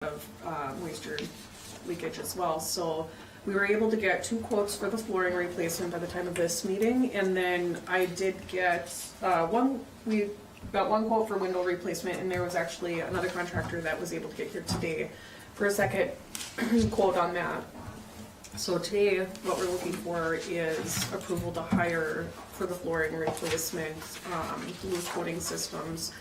of moisture leakage as well. So we were able to get 2 quotes for the flooring replacement by the time of this meeting, and then I did get we got 1 quote for window replacement, and there was actually another contractor that was able to get here today for a second quote on that. So today, what we're looking for is approval to hire for the flooring replacement, Duluth Coating Systems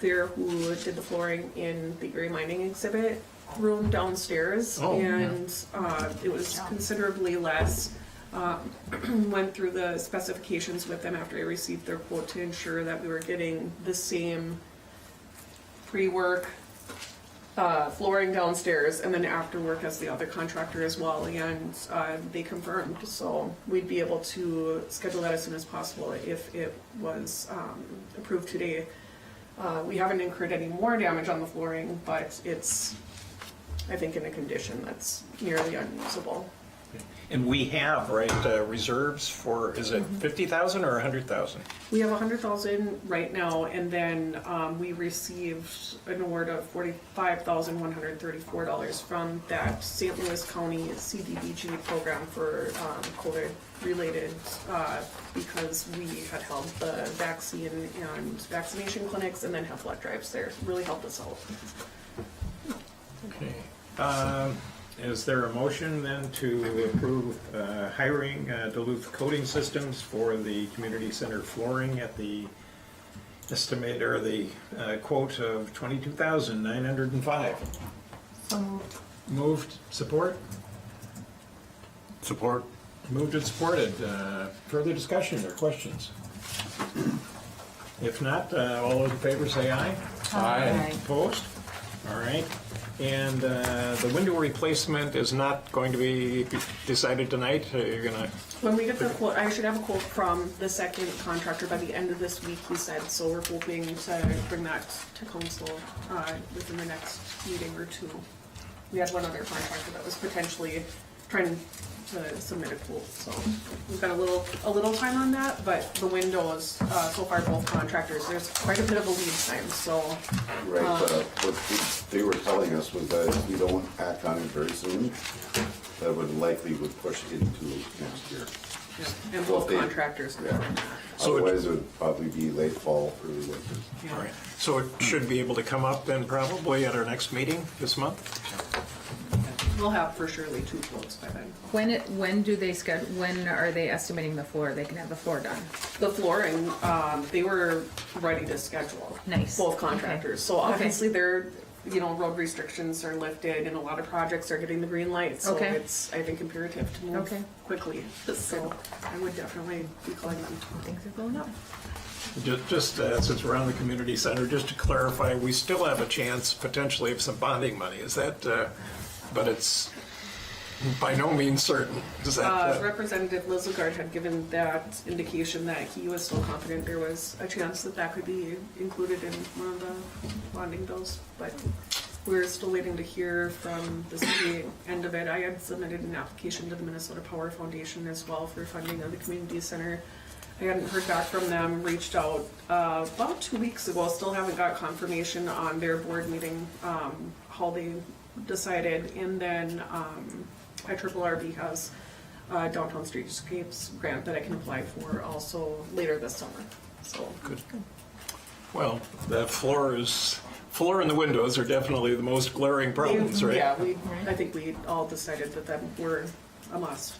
there, who did the flooring in the Erie Mining exhibit room downstairs. It was considerably less. Went through the specifications with them after I received their quote to ensure that we were getting the same pre-work flooring downstairs and then after work as the other contractor as well, and they confirmed. So we'd be able to schedule that as soon as possible if it was approved today. We haven't incurred any more damage on the flooring, but it's, I think, in a condition that's nearly unusable. And we have, reserves for, is it 50,000 or 100,000? We have 100,000 right now, and then we received an award of $45,134 from that St. Louis County CDBG program for COVID-related, because we had held the vaccine and vaccination clinics and then have blood drives there. It really helped us out. Okay. Is there a motion then to approve hiring Duluth Coating Systems for the community center flooring at the estimate, or the quote of $22,905? So moved. Moved, support? Support. Moved and supported. Further discussion or questions? If not, all those in favor say aye. Aye. Opposed? All right. And the window replacement is not going to be decided tonight? You're gonna... When we get the quote, I should have a quote from the second contractor by the end of this week, he said, so we're hoping to bring that to council within the next meeting or 2. We had one other contractor that was potentially trying to submit a quote, so we've got a little time on that, but the windows, so far both contractors, there's quite a bit of a lead time, so. Right, but what they were telling us was that if we don't act on it very soon, that would push into next year. Yeah, and both contractors confirmed that. Otherwise, it would probably be late fall, early winter. All right. So it should be able to come up then probably at our next meeting this month? We'll have for surely 2 quotes by then. When do they schedule? When are they estimating the floor? They can have the floor done. The flooring, they were ready to schedule. Nice. Both contractors. Okay. So obviously they're, road restrictions are lifted and a lot of projects are getting the green light. So Okay. it's, I think, imperative to move quickly. So I would definitely be calling them. Things are going up. Just since we're on the community center, just to clarify, we still have a chance potentially of some bonding money. Is that, but it's by no means certain. Is that, Representative Lizagard had given that indication that he was still confident there was a chance that could be included in one of the bonding bills, but we're still waiting to hear from the city end of it. I had submitted an application to the Minnesota Power Foundation as well for funding of the community center. I hadn't heard back from them, reached out about 2 weeks ago, still haven't got confirmation on their board meeting, how they decided, and then IRRB has a Downtown Streetscapes grant that I can apply for also later this summer. So good. Well, the floor and the windows are definitely the most glaring problems, right? Yeah, I think we all decided that were a must.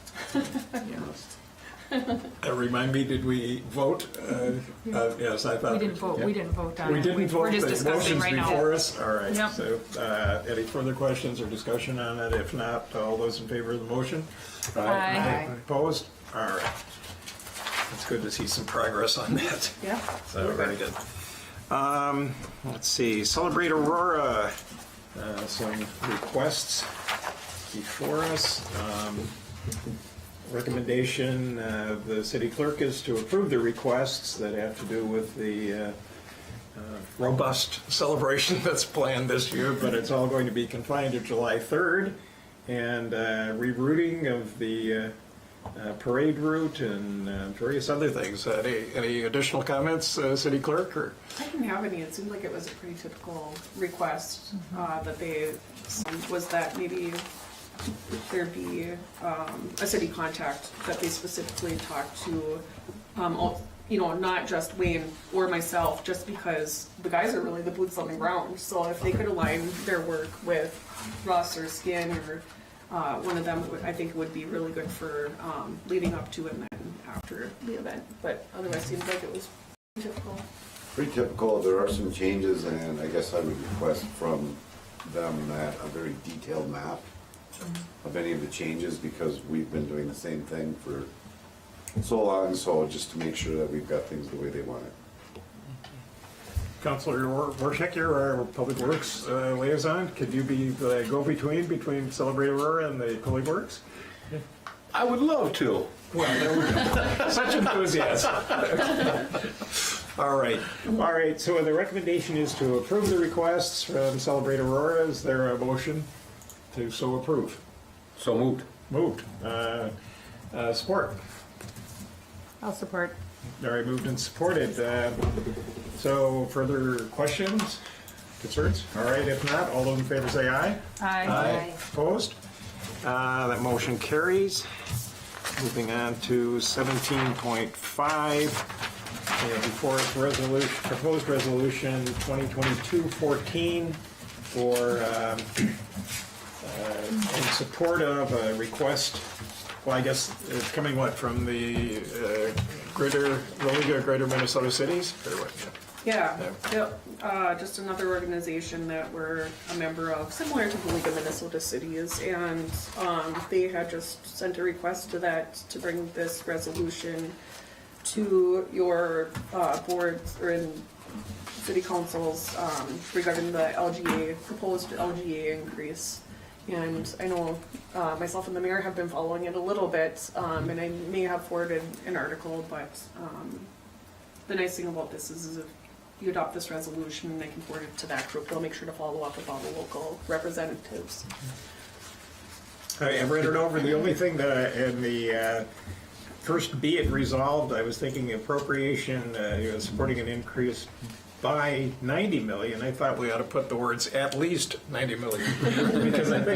Remind me, did we vote? Yes, I thought We didn't vote. yeah. We didn't vote on We it. didn't vote. We're just The discussing motion's right now. before us. All right. Yep. So, any further questions or discussion on it? If not, all those in favor of the motion? Aye. Opposed? All right. It's good to see some progress on that. Yeah. So very good. Let's see. Celebrate Aurora. Some requests before us. Recommendation of the city clerk is to approve the requests that have to do with the robust celebration that's planned this year, but it's all going to be confined to July 3rd, and rerouting of the parade route and various other things. Any additional comments, City Clerk? Or? I didn't have any. It seemed like it was a pretty typical request that they was that maybe there be a city contact that they specifically talk to, not just Wayne or myself, just because the guys are really the boots on the ground. So if they could align their work with Russ or Skin or one of them, I think it would be really good for leading up to and then after the event. But otherwise, it seems like it was typical. Pretty typical. There are some changes, and I guess I would request from them a very detailed map of any of the changes, because we've been doing the same thing for so long, so just to make sure that we've got things the way they want it. Councilor Warcheck, you're our Public Works liaison. Could you be the go-between Celebrate Aurora and the Public Works? I would love to. Well, there we go. Such enthusiasm. All right. So the recommendation is to approve the requests from Celebrate Aurora. Is there a motion to so approve? So moved. Moved. Support. I'll support. All right, moved and supported. So further questions, concerns? All right, if not, all those in favor say aye. Aye. Opposed? That motion carries. Moving on to 17.5. Before it's proposed resolution 2022-14 for in support of a request. Well, I guess it's coming from the League of Greater Minnesota Cities, or what? Yeah, just another organization that we're a member of, similar to the League of Minnesota Cities, and they had just sent a request to bring this resolution to your boards or in city councils regarding the proposed LGA increase. And I know myself and the mayor have been following it a little bit, and I may have forwarded an article, but the nice thing about this is if you adopt this resolution and I can forward it to that group, they'll make sure to follow up with all the local representatives. I've read it over. The only thing that in the first be it resolved, I was thinking appropriation, supporting an increase by 90 million. I thought we ought to put the words at least 90 million because I think